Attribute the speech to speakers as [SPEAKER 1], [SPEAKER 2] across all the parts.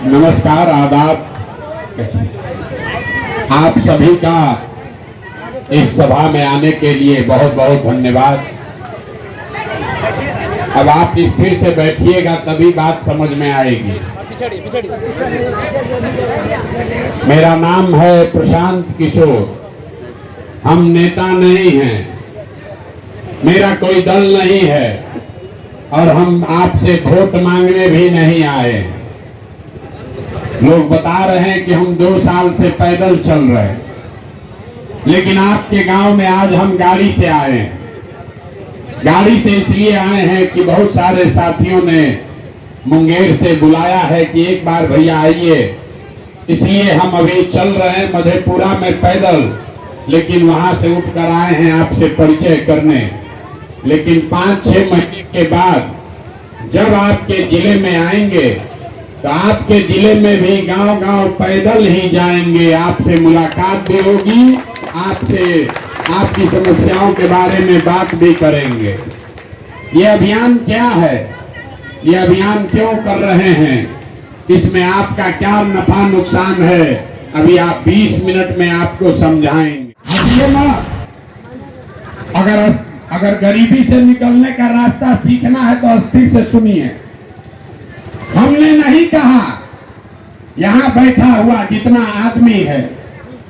[SPEAKER 1] नमस्कार, आदाब। आप सभी का इस सभा में आने के लिए बहुत बहुत धन्यवाद। अब आप स्थिर से बैठिएगा तभी बात समझ में आएगी। मेरा नाम है प्रशांत किशोर। हम नेता नहीं हैं, मेरा कोई दल नहीं है और हम आपसे वोट मांगने भी नहीं आए। लोग बता रहे हैं कि हम 2 साल से पैदल चल रहे हैं, लेकिन आपके गांव में आज हम गाड़ी से आए हैं। गाड़ी से इसलिए आए हैं कि बहुत सारे साथियों ने मुंगेर से बुलाया है कि एक बार भैया आइए, इसलिए हम अभी चल रहे हैं मधेपुरा में पैदल, लेकिन वहां से उठकर आए हैं आपसे परिचय करने। लेकिन 5-6 महीने के बाद जब आपके जिले में आएंगे तो आपके जिले में भी गांव-गांव पैदल ही जाएंगे, आपसे मुलाकात भी होगी, आपसे आपकी समस्याओं के बारे में बात भी करेंगे। ये अभियान क्या है, ये अभियान क्यों कर रहे हैं, इसमें आपका क्या नफा नुकसान है, अभी आप 20 मिनट में आपको समझाएंगे। हंसिए मत। अगर गरीबी से निकलने का रास्ता सीखना है तो स्थिर से सुनिए। हमने नहीं कहा, यहाँ बैठा हुआ जितना आदमी है,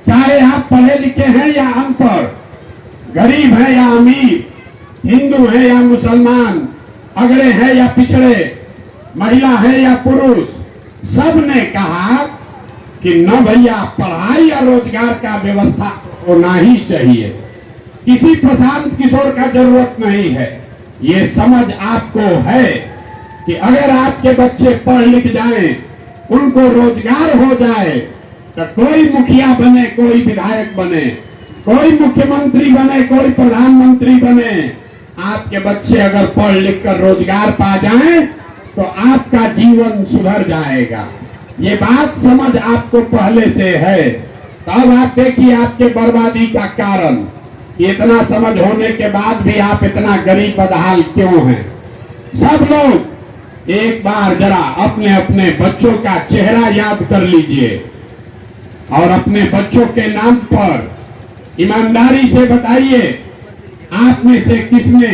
[SPEAKER 1] चाहे आप पढ़े लिखे हैं या अनपढ़, गरीब है या अमीर, हिंदू है या मुसलमान, अगड़े है या पिछड़े, महिला है या पुरुष, सब ने कहा कि न भैया पढ़ाई और रोजगार का व्यवस्था होना ही चाहिए। किसी प्रशांत किशोर का जरूरत नहीं है। ये समझ आपको है कि अगर आपके बच्चे पढ़ लिख जाएं, उनको रोजगार हो जाए, तो कोई मुखिया बने, कोई विधायक बने, कोई मुख्यमंत्री बने, कोई प्रधानमंत्री बने, आपके बच्चे अगर पढ़ लिख कर रोजगार पा जाएं तो आपका जीवन सुधर जाएगा। ये बात समझ आपको पहले से है। तब आप देखिए आपके बर्बादी का कारण। इतना समझ होने के बाद भी आप इतना गरीब बदहाल क्यों हैं? सब लोग एक बार जरा अपने अपने बच्चों का चेहरा याद कर लीजिए और अपने बच्चों के नाम पर ईमानदारी से बताइए, आप में से किसने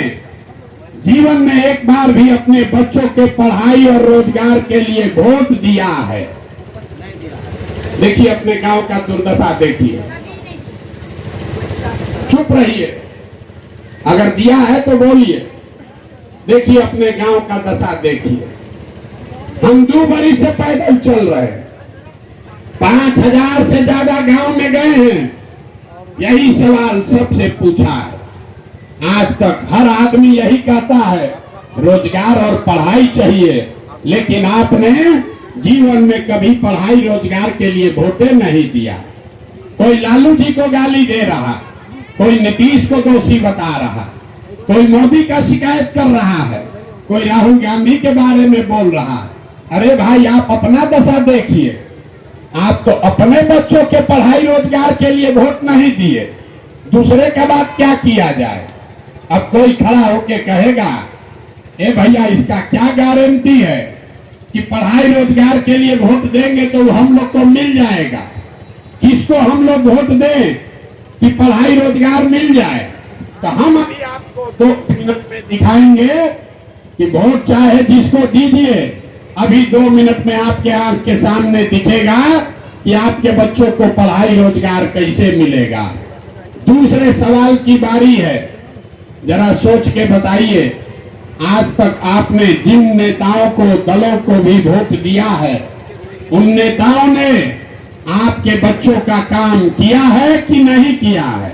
[SPEAKER 1] जीवन में एक बार भी अपने बच्चों के पढ़ाई और रोजगार के लिए वोट दिया है? देखिए अपने गांव का दुर्दशा देखिए। चुप रहिए, अगर दिया है तो बोलिए। देखिए अपने गांव का दशा देखिए। हम 2 बरस से पैदल चल रहे हैं, 5000 से ज्यादा गांव में गए हैं, यही सवाल सबसे पूछा है। आज तक हर आदमी यही कहता है रोजगार और पढ़ाई चाहिए, लेकिन आपने जीवन में कभी पढ़ाई रोजगार के लिए वोटे नहीं दिया। कोई लालू जी को गाली दे रहा, कोई नीतीश को दोषी बता रहा, कोई मोदी का शिकायत कर रहा है, कोई राहुल गांधी के बारे में बोल रहा है। अरे भाई आप अपना दशा देखिए। आप तो अपने बच्चों के पढ़ाई रोजगार के लिए वोट नहीं दिए, दूसरे का बात क्या किया जाए? अब कोई खड़ा होके कहेगा ए भैया इसका क्या गारंटी है कि पढ़ाई रोजगार के लिए वोट देंगे तो हम लोग को मिल जाएगा? किसको हम लोग वोट दें कि पढ़ाई रोजगार मिल जाए? तो हम अभी आपको 2 मिनट में दिखाएंगे कि वोट चाहे जिसको दीजिए, अभी 2 मिनट में आपके आंख के सामने दिखेगा कि आपके बच्चों को पढ़ाई रोजगार कैसे मिलेगा। दूसरे सवाल की बारी है, जरा सोच के बताइए, आज तक आपने जिन नेताओं को, दलों को भी वोट दिया है, उन नेताओं ने आपके बच्चों का काम किया है कि नहीं किया है?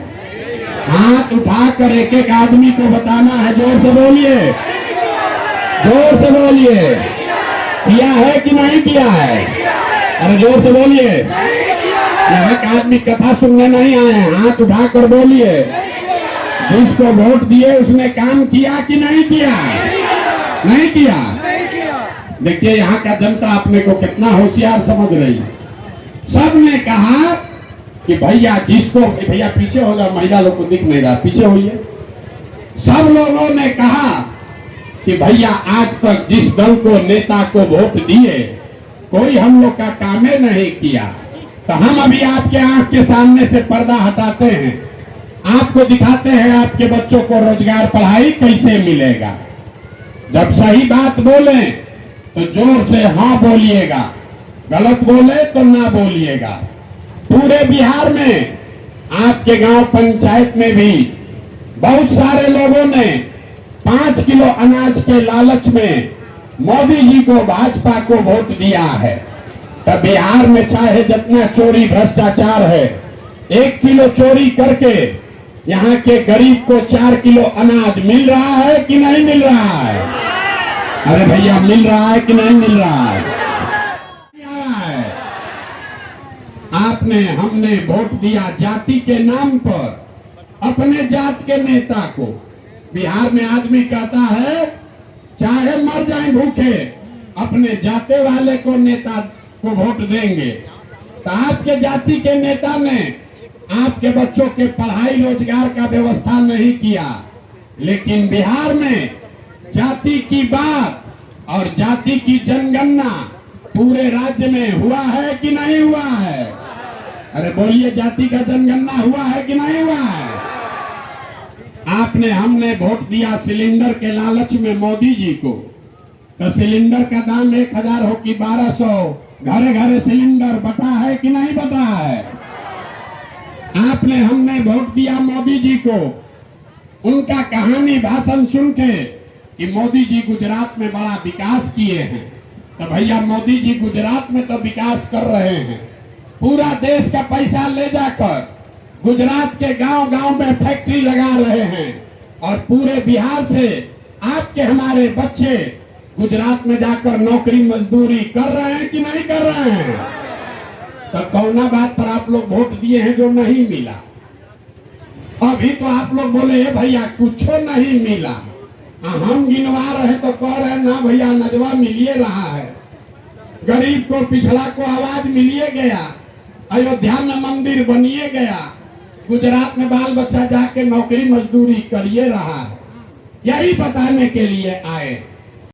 [SPEAKER 1] हाथ उठाकर एक एक आदमी को बताना है। जोर से बोलिए, जोर से बोलिए। किया है कि नहीं किया है? अरे जोर से बोलिए। यहाँ का आदमी कथा सुनने नहीं आए हैं, हाथ उठाकर बोलिए। जिसको वोट दिए उसने काम किया कि नहीं किया? नहीं किया। देखिए यहाँ का जनता अपने को कितना होशियार समझ रही है। सब ने कहा कि भैया जिसको, भैया पीछे होगा, महिला लोग को दिख नहीं रहा, पीछे होइए। सब लोगों ने कहा कि भैया आज तक जिस दल को, नेता को वोट दिए कोई हम लोग का कामे नहीं किया। तो हम अभी आपके आंख के सामने से पर्दा हटाते हैं, आपको दिखाते हैं आपके बच्चों को रोजगार पढ़ाई कैसे मिलेगा। जब सही बात बोले तो जोर से हाँ बोलिएगा, गलत बोले तो ना बोलिएगा। पूरे बिहार में आपके गांव पंचायत में भी बहुत सारे लोगों ने 5 किलो अनाज के लालच में मोदी जी को, भाजपा को वोट दिया है। तब बिहार में चाहे जितना चोरी भ्रष्टाचार है, 1 किलो चोरी करके यहाँ के गरीब को 4 किलो अनाज मिल रहा है कि नहीं मिल रहा है? अरे भैया मिल रहा है कि नहीं मिल रहा है? आपने, हमने वोट दिया जाति के नाम पर, अपने जात के नेता को। बिहार में आदमी कहता है चाहे मर जाए भूखे, अपने जाते वाले को, नेता को वोट देंगे। तो आपके जाति के नेता ने आपके बच्चों के पढ़ाई रोजगार का व्यवस्था नहीं किया, लेकिन बिहार में जाति की बात और जाति की जनगणना पूरे राज्य में हुआ है कि नहीं हुआ है? अरे बोलिए, जाति का जनगणना हुआ है कि नहीं हुआ है? आपने, हमने वोट दिया सिलेंडर के लालच में मोदी जी को। तो सिलेंडर का दाम 1000 हो कि 1200, घरे घरे सिलेंडर बटा है कि नहीं बटा है? आपने, हमने वोट दिया मोदी जी को, उनका कहानी भाषण सुन के कि मोदी जी गुजरात में बड़ा विकास किए हैं। तो भैया मोदी जी गुजरात में तो विकास कर रहे हैं, पूरा देश का पैसा ले जाकर गुजरात के गांव गांव में फैक्ट्री लगा रहे हैं, और पूरे बिहार से आपके हमारे बच्चे गुजरात में जाकर नौकरी मजदूरी कर रहे हैं कि नहीं कर रहे हैं? तो कौना बात पर आप लोग वोट दिए हैं जो नहीं मिला? अभी तो आप लोग बोले भैया कुछ नहीं मिला, हम गिनवा रहे तो कह रहे ना भैया नजवा मिलिए रहा है, गरीब को, पिछड़ा को आवाज मिलिए गया, अयोध्या में मंदिर बनिए गया, गुजरात में बाल बच्चा जाके नौकरी मजदूरी करिए रहा है। यही बताने के लिए आए